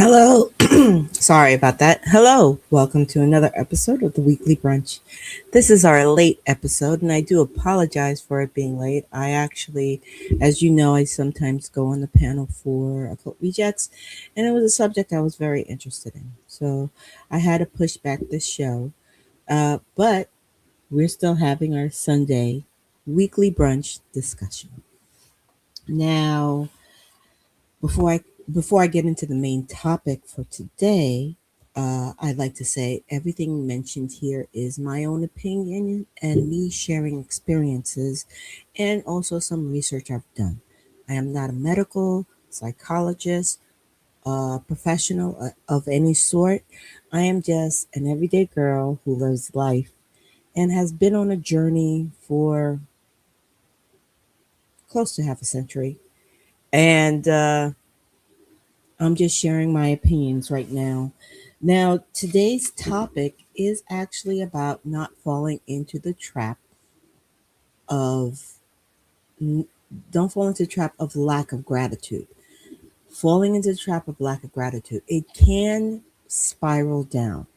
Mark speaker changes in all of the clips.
Speaker 1: Hello. Sorry about that. Hello. Welcome to another episode of the Weekly Brunch. This is our late episode, and I do apologize for it being late. I actually, as you know, I sometimes go on the panel for Occult Rejects, and it was a subject I was very interested in. So I had to push back this show. But we're still having our Sunday weekly brunch discussion. Now, before I before I get into the main topic for today, I'd like to say everything mentioned here is my own opinion and me sharing experiences and also some research I've done. I am not a medical psychologist, professional of any sort. I am just an everyday girl who lives life and has been on a journey for close to half a century. And I'm just sharing my opinions right now. Now, today's topic is actually about not falling into the trap of, n- don't fall into the trap of lack of gratitude. Falling into the trap of lack of gratitude, it can spiral down.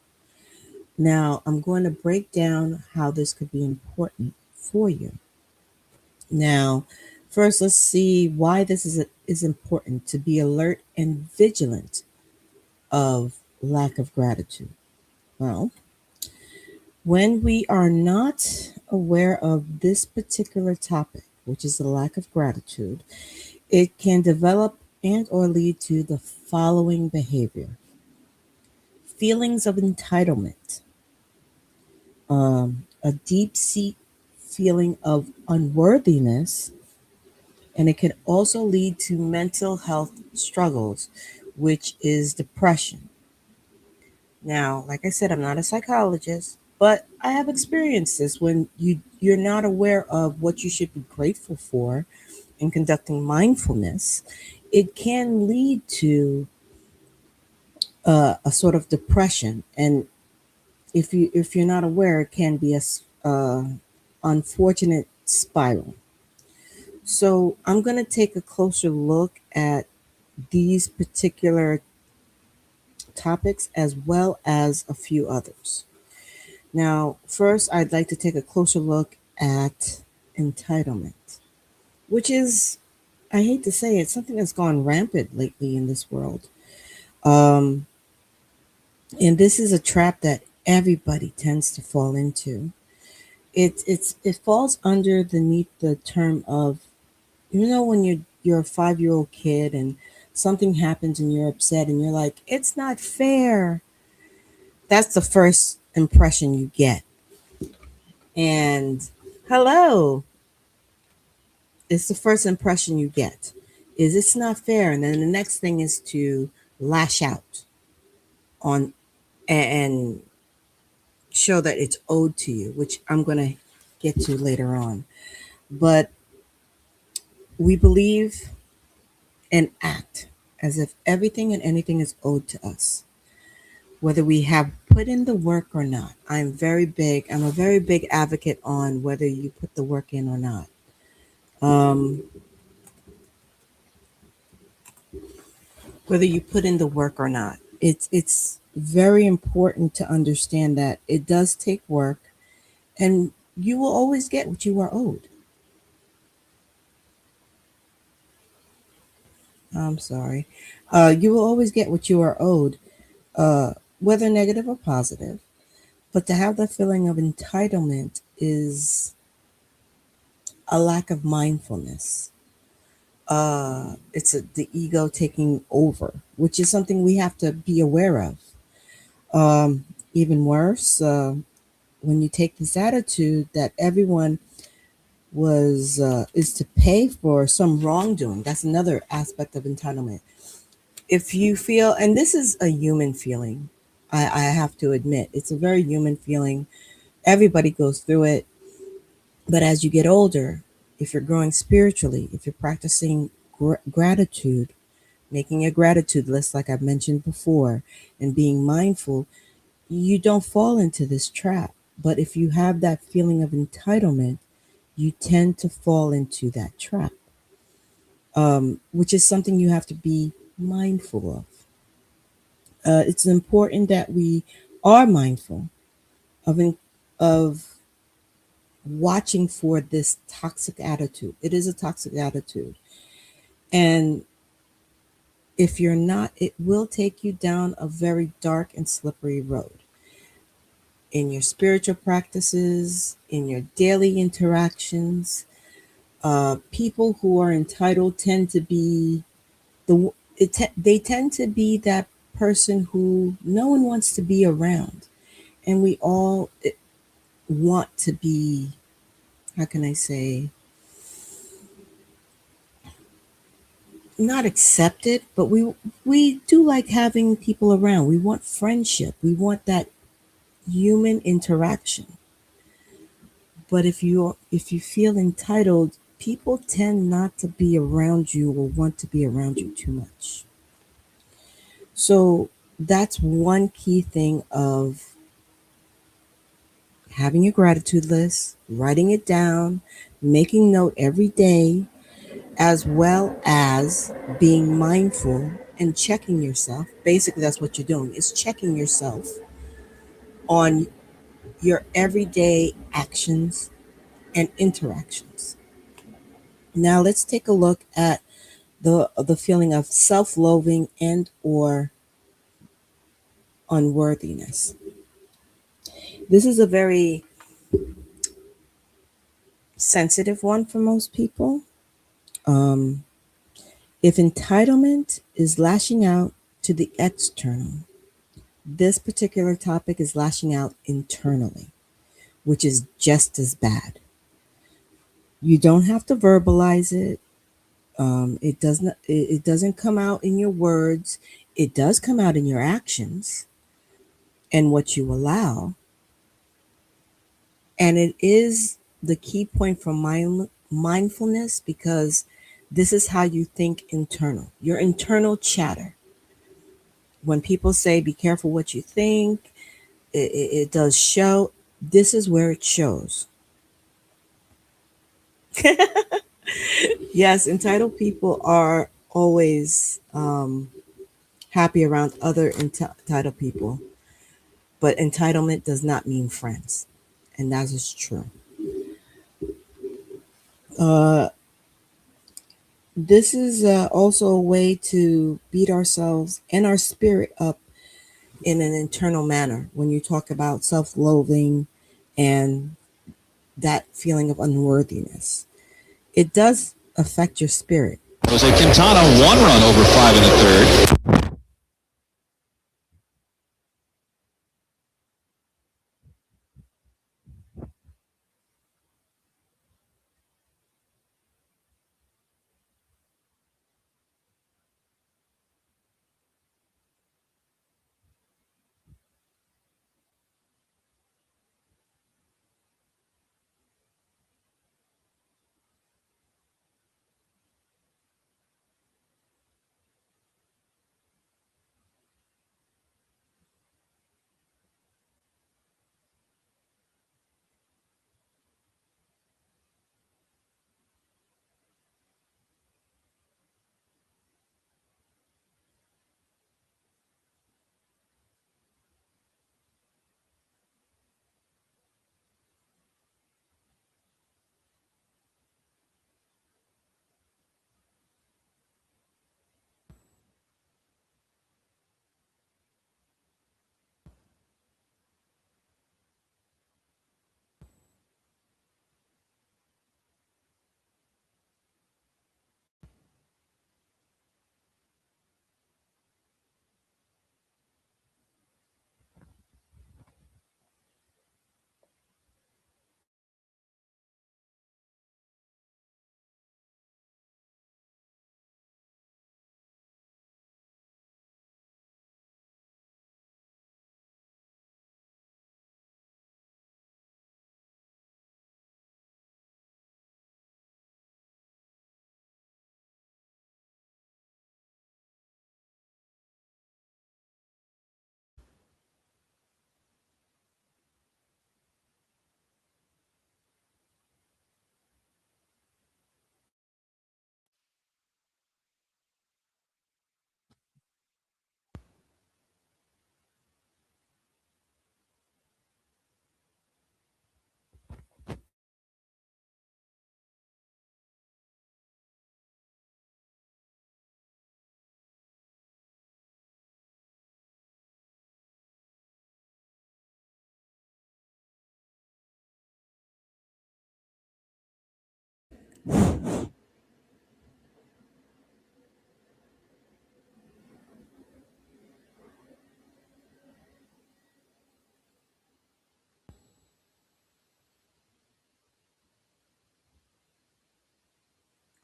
Speaker 1: Now, I'm going to break down how this could be important for you. Now, first, let's see why is important to be alert and vigilant of lack of gratitude. Well, when we are not aware of this particular topic, which is the lack of gratitude, it can develop and or lead to the following behavior. Feelings of entitlement, a deep seat feeling of unworthiness, and it can also lead to mental health struggles, which is depression. Now, like I said, I'm not a psychologist, but I have experienced this when you're not aware of what you should be grateful for in conducting mindfulness. It can lead to a sort of depression, and if you're not aware, it can be a unfortunate spiral. So I'm going to take a closer look at these particular topics as well as a few others. Now, first, I'd like to take a closer look at entitlement, which is, I hate to say it, something that's gone rampant lately in this world. Um, and this is a trap that everybody tends to fall into. It falls underneath the term of, when you're a 5 year old kid and something happens and you're upset and you're like, it's not fair. That's the first impression you get. And hello, it's the first impression you get is it's not fair, and then the next thing is to lash out on and show that it's owed to you, which I'm going to get to later on. But we believe and act as if everything and anything is owed to us, whether we have put in the work or not. I'm a very big advocate on whether you put the work in or not. um, whether you put in the work or not. It's very important to understand that it does take work, and you will always get what you are owed. I'm sorry. You will always get what you are owed, uh, whether negative or positive. But to have that feeling of entitlement is a lack of mindfulness. The ego taking over, which is something we have to be aware of. Even worse, when you take this attitude that everyone was is to pay for some wrongdoing. That's another aspect of entitlement. If you feel, and this is a human feeling, I have to admit, it's a very human feeling. Everybody goes through it. But as you get older, if you're growing spiritually, if you're practicing gratitude, making a gratitude list, like I've mentioned before, and being mindful, you don't fall into this trap. But if you have that feeling of entitlement, you tend to fall into that trap, which is something you have to be mindful of. It's important that we are mindful of of watching for this toxic attitude. It is a toxic attitude, and if you're not, it will take you down a very dark and slippery road in your spiritual practices, in your daily interactions. People who are entitled tend to be they tend to be that person who no one wants to be around, and we all want to be, how can I say, not accepted, but we do like having people around. We want friendship. We want that human interaction. But if you feel entitled, people tend not to be around you or want to be around you too much. So that's one key thing of having a gratitude list, writing it down, making note every day, as well as being mindful and checking yourself. Basically, that's what you're doing, is checking yourself on your everyday actions and interactions. Now let's take a look at the feeling of self-loathing and or unworthiness. This is a very sensitive one for most people. Um, if entitlement is lashing out to the external, this particular topic is lashing out internally, which is just as bad. You don't have to verbalize it. It doesn't come out in your words. It does come out in your actions and what you allow. And it is the key point for mindfulness, because this is how you think internal. Your internal chatter. When people say be careful what you think, it does show. This is where it shows. Yes, entitled people are always happy around other entitled people, but entitlement does not mean friends, and that is true. Uh, this is also a way to beat ourselves and our spirit up in an internal manner when you talk about self loathing and that feeling of unworthiness. It does affect your spirit.
Speaker 2: Jose Quintana, one run over five in the third.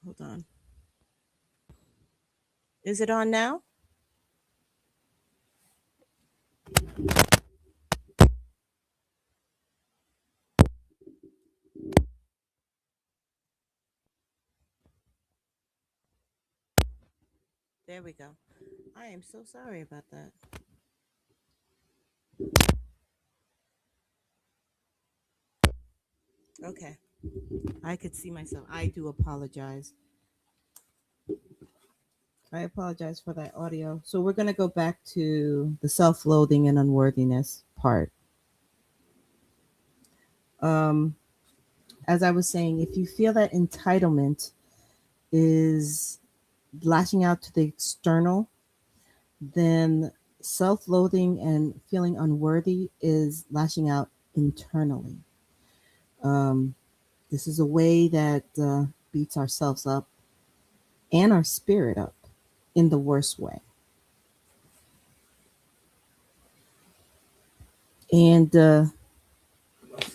Speaker 1: Hold on. Is it on now? There we go. I am so sorry about that. Okay. I could see myself. I do apologize. I apologize for that audio. So we're going to go back to the self-loathing and unworthiness part. Um, as I was saying, if you feel that entitlement is lashing out to the external, then self-loathing and feeling unworthy is lashing out internally. Um, this is a way that beats ourselves up and our spirit up in the worst way. And let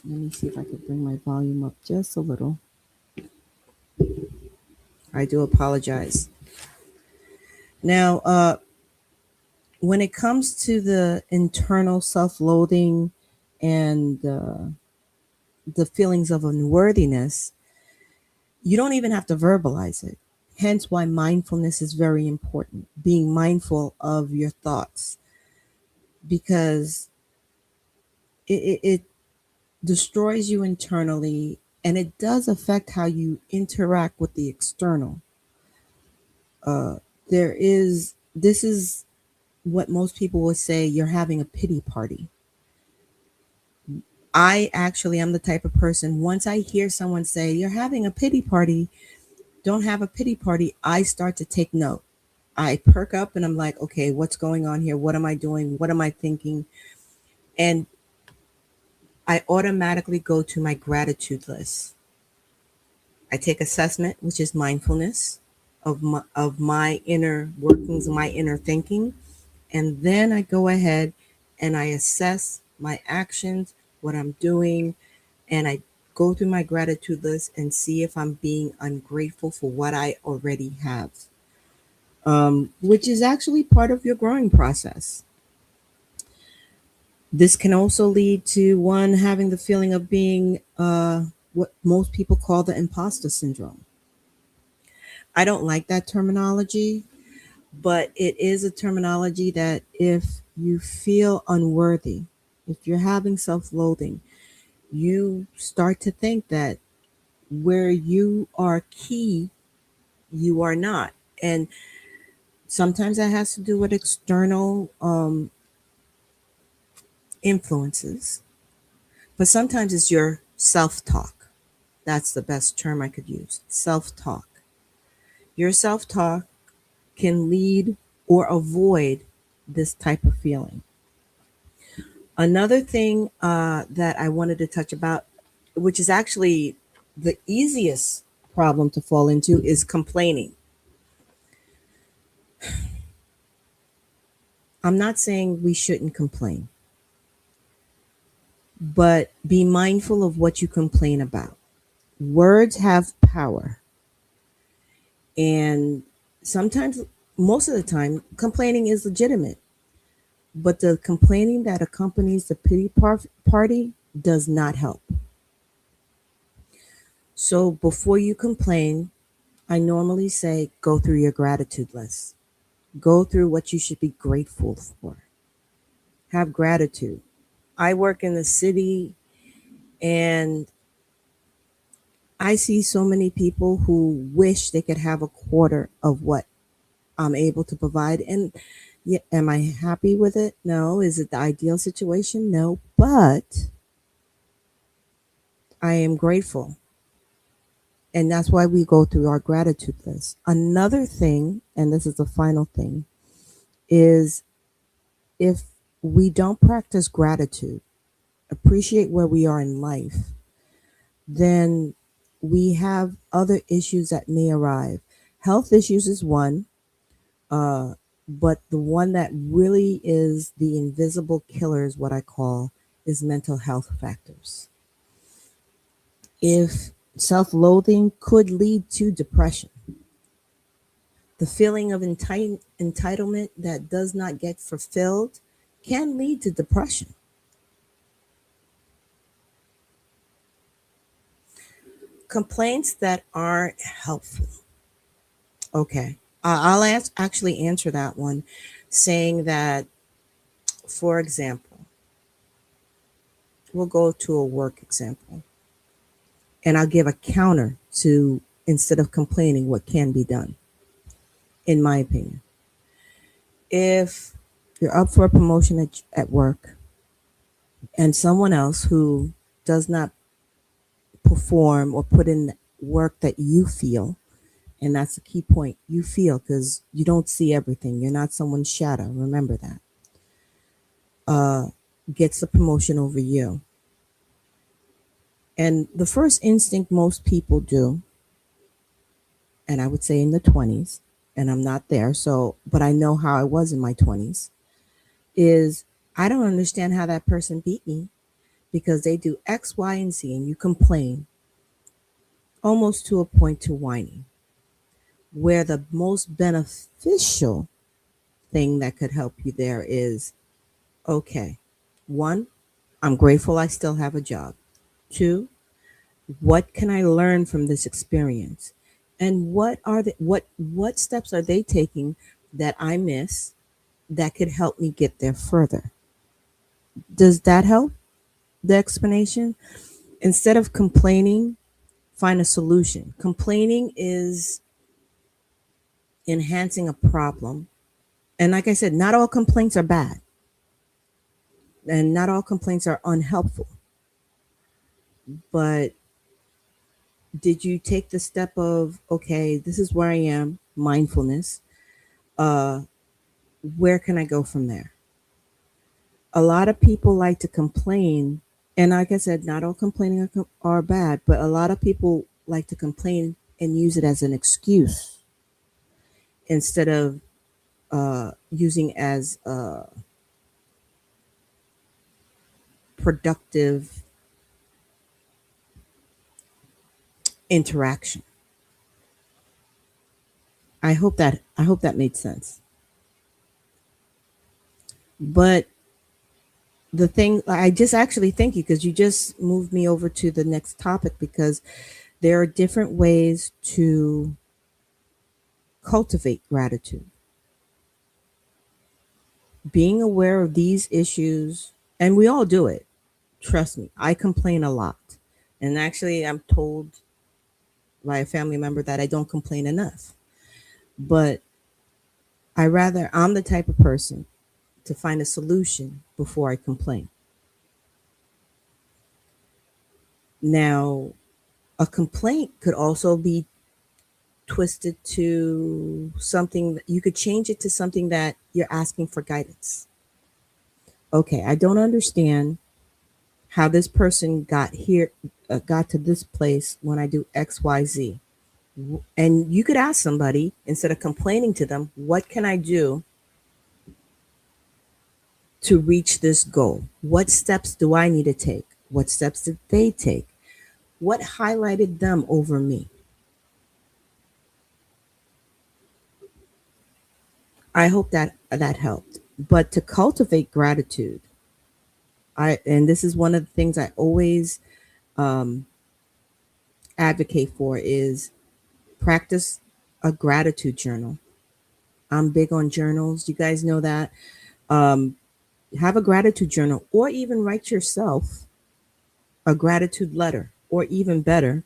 Speaker 1: me see if I could bring my volume up just a little. I do apologize. Now, when it comes to the internal self loathing and the feelings of unworthiness, you don't even have to verbalize it. Hence, why mindfulness is very important. Being mindful of your thoughts, because it destroys you internally, and it does affect how you interact with the external. Uh, this is what most people would say, you're having a pity party. I actually am the type of person, once I hear someone say, you're having a pity party, don't have a pity party, I start to take note. I perk up and I'm like, okay, what's going on here? What am I doing? What am I thinking? And I automatically go to my gratitude list. I take assessment, which is mindfulness of my inner workings, my inner thinking. And then I go ahead and I assess my actions, what I'm doing, and I go through my gratitude list and see if I'm being ungrateful for what I already have, which is actually part of your growing process. This can also lead to one having the feeling of being what most people call the imposter syndrome. I don't like that terminology, but it is a terminology that if you feel unworthy, if you're having self loathing, you start to think that where you are key, you are not. And sometimes that has to do with external influences, but sometimes it's your self talk. That's the best term I could use, self talk. Your self talk can lead or avoid this type of feeling. Another thing that I wanted to touch about, which is actually the easiest problem to fall into, is complaining. I'm not saying we shouldn't complain, but be mindful of what you complain about. Words have power, and sometimes, most of the time, complaining is legitimate, but the complaining that accompanies the party does not help. So before you complain, I normally say go through your gratitude list. Go through what you should be grateful for. Have gratitude. I work in the city and I see so many people who wish they could have a quarter of what I'm able to provide. And yeah, am I happy with it? No. Is it the ideal situation? No. But I am grateful. And that's why we go through our gratitude list. Another thing, and this is the final thing, is if we don't practice gratitude, appreciate where we are in life, then we have other issues that may arrive. Health issues is one, uh, but the one that really is the invisible killer, is what I call, is mental health factors. If self loathing could lead to depression, the feeling of entitlement that does not get fulfilled can lead to depression. Complaints that aren't helpful. Okay. Actually answer that one, saying that, for example, we'll go to a work example, and I'll give a counter to, instead of complaining, what can be done, in my opinion. If you're up for a promotion at work, and someone else who does not perform or put in the work that you feel, and that's the key point, you feel, because you don't see everything, you're not someone's shadow, remember that, uh, gets the promotion over you. And the first instinct most people do, and I would say in the 20s, and I'm not there, so, but I know how I was in my 20s, is I don't understand how that person beat me, because they do X, Y, and Z, and you complain almost to a point to whining, where the most beneficial thing that could help you there is, okay, one, I'm grateful I still have a job. Two, what can I learn from this experience? And what steps are they taking that I miss that could help me get there further? Does that help the explanation? Instead of complaining, find a solution. Complaining is enhancing a problem. And like I said, not all complaints are bad, and not all complaints are unhelpful. But did you take the step of, okay, this is where I am, mindfulness? Uh, where can I go from there? A lot of people like to complain, and like I said, not all complaining are bad, but a lot of people like to complain and use it as an excuse instead of using as a productive interaction. I hope that made sense. But the thing, I just actually thank you, because you just moved me over to the next topic, because there are different ways to cultivate gratitude. Being aware of these issues, and we all do it. Trust me, I complain a lot. And actually, I'm told by a family member that I don't complain enough. But I'm the type of person to find a solution before I complain. Now, a complaint could also be twisted to something that you could change it to something that you're asking for guidance. Okay, I don't understand how this person got here, got to this place when I do XYZ. And you could ask somebody, instead of complaining to them, what can I do to reach this goal? What steps do I need to take? What steps did they take? What highlighted them over me? I hope that that helped. But to cultivate gratitude, and this is one of the things I always um, advocate for, is practice a gratitude journal. I'm big on journals. You guys know that. Um, have a gratitude journal, or even write yourself a gratitude letter, or even better,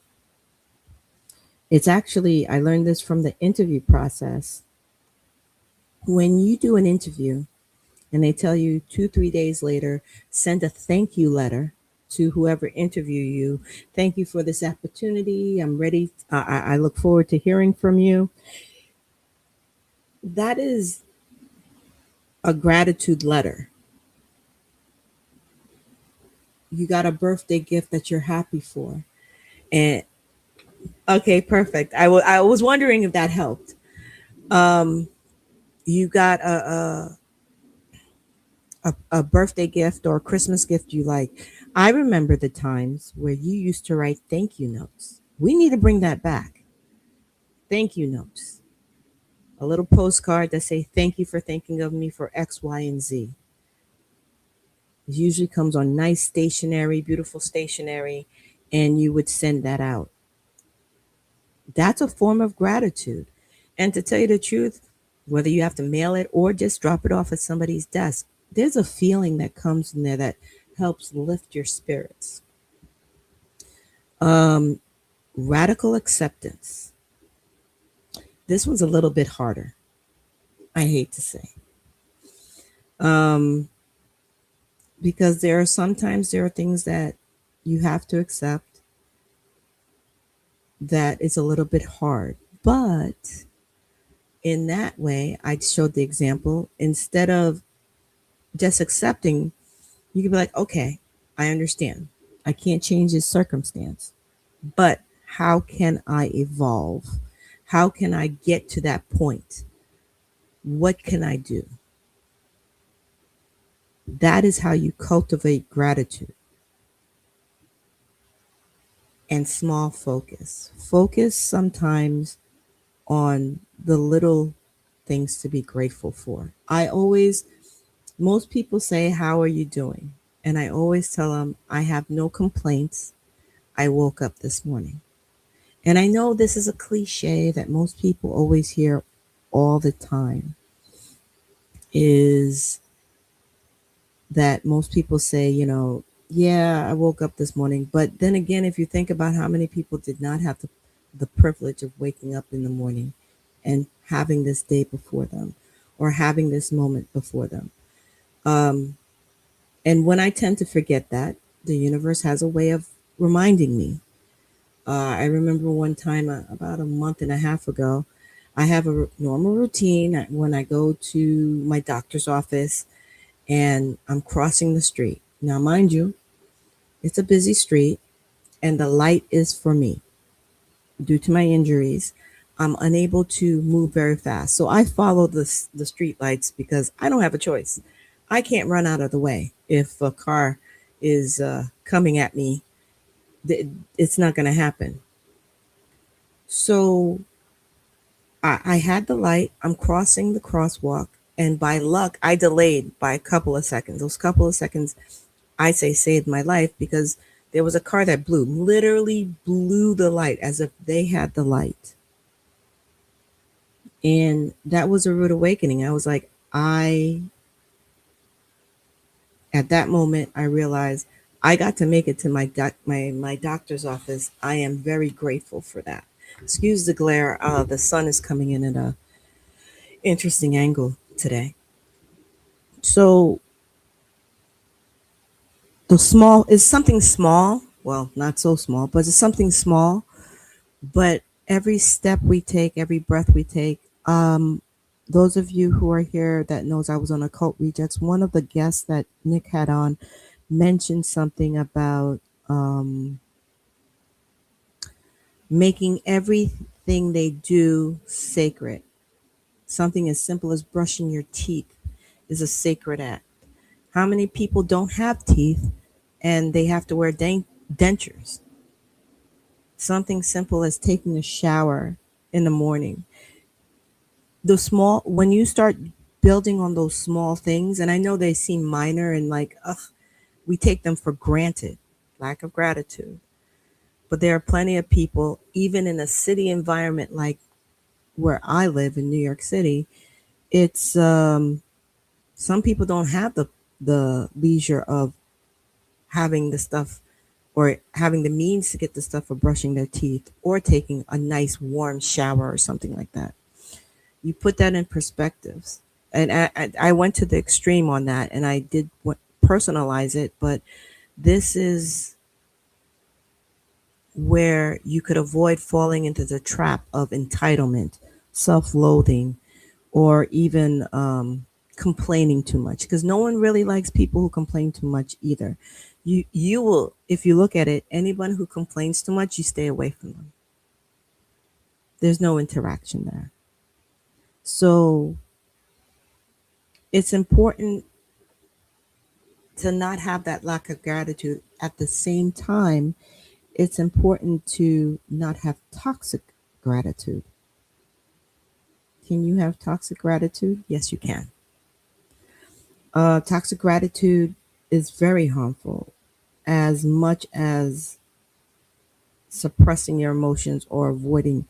Speaker 1: it's actually, I learned this from the interview process. When you do an interview and they tell you 2, 3 days later, send a thank you letter to whoever interviewed you. Thank you for this opportunity. I'm ready. I look forward to hearing from you. That is a gratitude letter. You got a birthday gift that you're happy for. And Okay, perfect. I was wondering if that helped. Um, you got a birthday gift or a Christmas gift you like. I remember the times where you used to write thank you notes. We need to bring that back. Thank you notes. A little postcard that say thank you for thinking of me for X, Y, and Z. It usually comes on nice stationery, beautiful stationery, and you would send that out. That's a form of gratitude. And to tell you the truth, whether you have to mail it or just drop it off at somebody's desk, there's a feeling that comes in there that helps lift your spirits. Um, Radical acceptance. This one's a little bit harder, I hate to say. Um, because there are things that you have to accept that is a little bit hard. But in that way, I showed the example. Instead of just accepting, you can be like, okay, I understand. I can't change this circumstance, but how can I evolve? How can I get to that point? What can I do? That is how you cultivate gratitude and small focus. Focus sometimes on the little things to be grateful for. Most people say, how are you doing? And I always tell them, I have no complaints. I woke up this morning. And I know this is a cliche that most people always hear all the time is that most people say, yeah, I woke up this morning. But then again, if you think about how many people did not have the privilege of waking up in the morning and having this day before them or having this moment before them. Um, and when I tend to forget that, the universe has a way of reminding me. I remember one time about a month and a half ago, I have a normal routine when I go to my doctor's office and I'm crossing the street. Now, mind you, it's a busy street and the light is for me. Due to my injuries, I'm unable to move very fast. So I follow the street lights because I don't have a choice. I can't run out of the way. If a car is coming at me, it's not going to happen. So I had the light. I'm crossing the crosswalk. And by luck, I delayed by a couple of seconds. Those couple of seconds, I say, saved my life because there was a car that literally blew the light as if they had the light. And that was a rude awakening. I was like, at that moment, I realized I got to make it to my doctor's office. I am very grateful for that. Excuse the glare. The sun is coming in at a interesting angle today. So the small is something small. Well, not so small, but it's something small. But every step we take, every breath we take, those of you who are here that knows I was on Occult Rejects, one of the guests that Nick had on mentioned something about making everything they do sacred. Something as simple as brushing your teeth is a sacred act. How many people don't have teeth and they have to wear dentures? Something simple as taking a shower in the morning. When you start building on those small things, and I know they seem minor and like, ugh, we take them for granted, lack of gratitude. But there are plenty of people, even in a city environment like where I live in New York City, it's some people don't have the leisure of having the stuff or having the means to get the stuff for brushing their teeth or taking a nice warm shower or something like that. You put that in perspectives. And I went to the extreme on that and I did personalize it, but this is where you could avoid falling into the trap of entitlement, self loathing, or even complaining too much. Because no one really likes people who complain too much either. You will, if you look at it, anyone who complains too much, you stay away from them. There's no interaction there. So it's important to not have that lack of gratitude. At the same time, it's important to not have toxic gratitude. Can you have toxic gratitude? Yes, you can. Toxic gratitude is very harmful, as much as suppressing your emotions or avoiding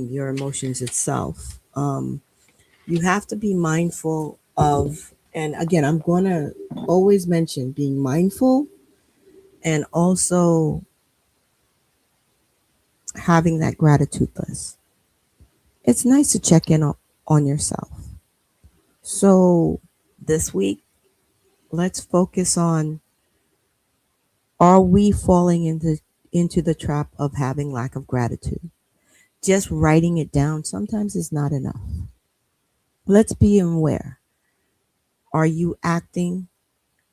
Speaker 1: your emotions itself. You have to be mindful of, and again, I'm going to always mention being mindful and also having that gratitude list. It's nice to check in on yourself. So this week, let's focus on, are we falling into the trap of having lack of gratitude? Just writing it down sometimes is not enough. Let's be aware. Are you acting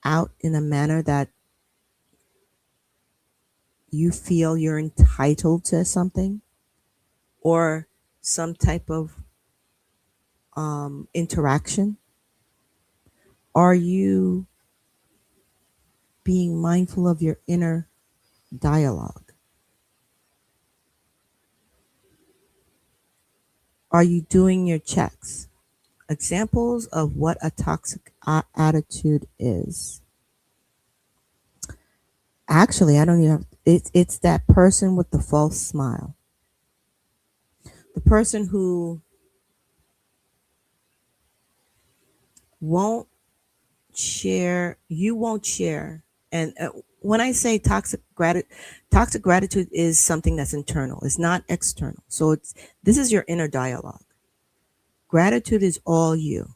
Speaker 1: out in a manner that you feel you're entitled to something or some type of interaction? Are you being mindful of your inner dialogue? Are you doing your checks? Examples of what a toxic attitude is. Actually, I don't even have, it's that person with the false smile. The person who won't you won't share. And when I say toxic gratitude is something that's internal. It's not external. So this is your inner dialogue. Gratitude is all you.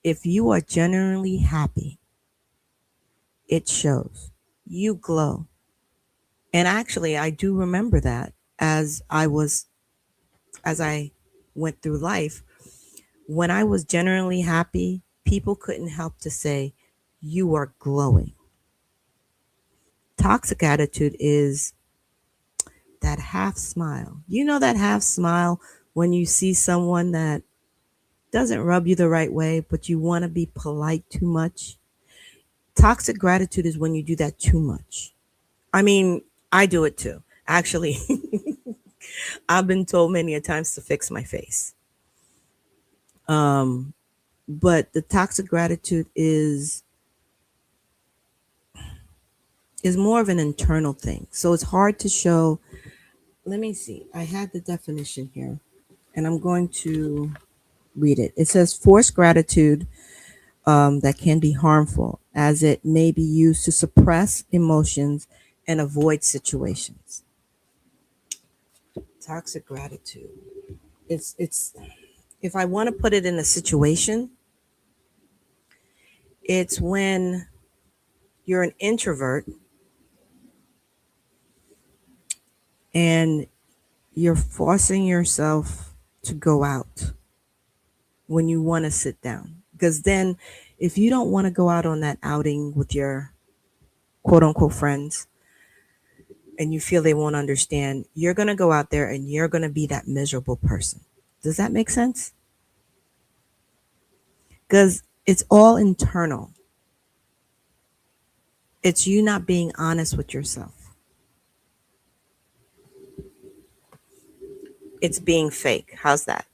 Speaker 1: If you are genuinely happy, it shows. You glow. And actually, I do remember that as I went through life, when I was genuinely happy, people couldn't help to say, "You are glowing." Toxic attitude is that half smile. You know that half smile when you see someone that doesn't rub you the right way, but you want to be polite too much? Toxic gratitude is when you do that too much. I mean, I do it too. Actually, I've been told many a times to fix my face. Um, but the toxic gratitude is more of an internal thing. So it's hard to show. Let me see. I had the definition here, and I'm going to read it. It says forced gratitude that can be harmful as it may be used to suppress emotions and avoid situations. Toxic gratitude. It's if I want to put it in a situation, it's when you're an introvert and you're forcing yourself to go out when you want to sit down. Because then, if you don't want to go out on that outing with your quote unquote friends and you feel they won't understand, you're going to go out there and you're going to be that miserable person. Does that make sense? Because it's all internal. It's you not being honest with yourself. It's being fake. How's that?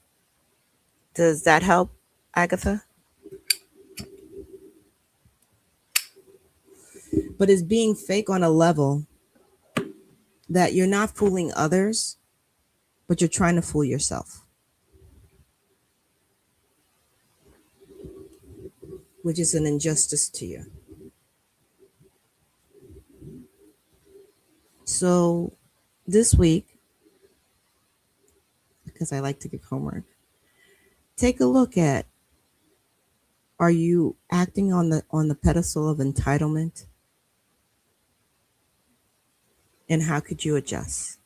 Speaker 1: Does that help, Agatha? But it's being fake on a level that you're not fooling others, but you're trying to fool yourself, which is an injustice to you. So this week, because I like to give homework, take a look at, are you acting on the pedestal of entitlement, and how could you adjust?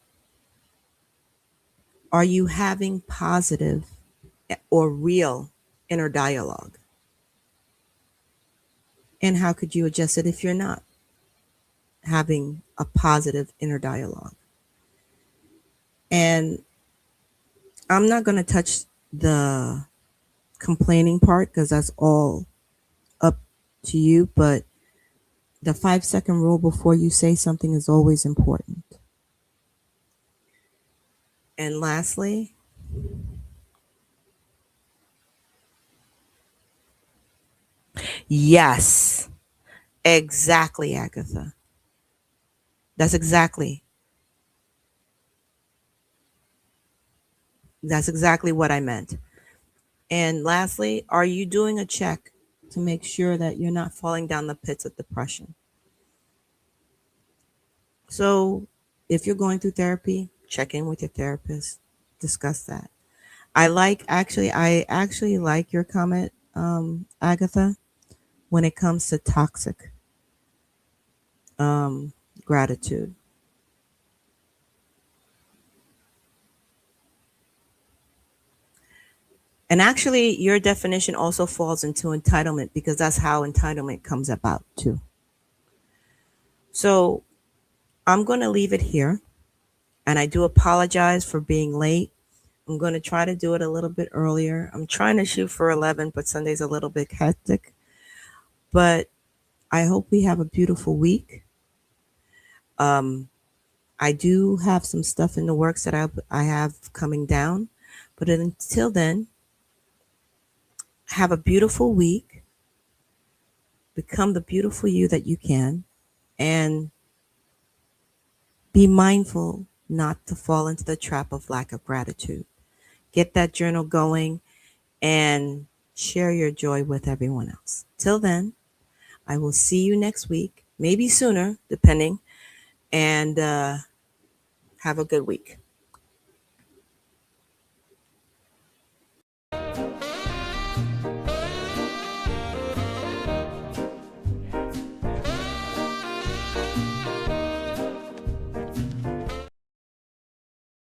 Speaker 1: Are you having positive or real inner dialogue? And how could you adjust it if you're not having a positive inner dialogue? And I'm not going to touch the complaining part because that's all up to you. But the 5-second rule before you say something is always important. And lastly, yes, exactly, Agatha. That's that's exactly what I meant. And lastly, are you doing a check to make sure that you're not falling down the pits of depression? So, if you're going through therapy, check in with your therapist, discuss that. I actually like your comment, Agatha, when it comes to toxic um, gratitude. And actually, your definition also falls into entitlement because that's how entitlement comes about too. So I'm going to leave it here. And I do apologize for being late. I'm going to try to do it a little bit earlier. I'm trying to shoot for 11, but Sunday's a little bit hectic. But I hope we have a beautiful week. Um, I do have some stuff in the works that I have coming down. But until then, have a beautiful week. Become the beautiful you that you can. And be mindful not to fall into the trap of lack of gratitude. Get that journal going and share your joy with everyone else. Till then, I will see you next week, maybe sooner, depending, and have a good week.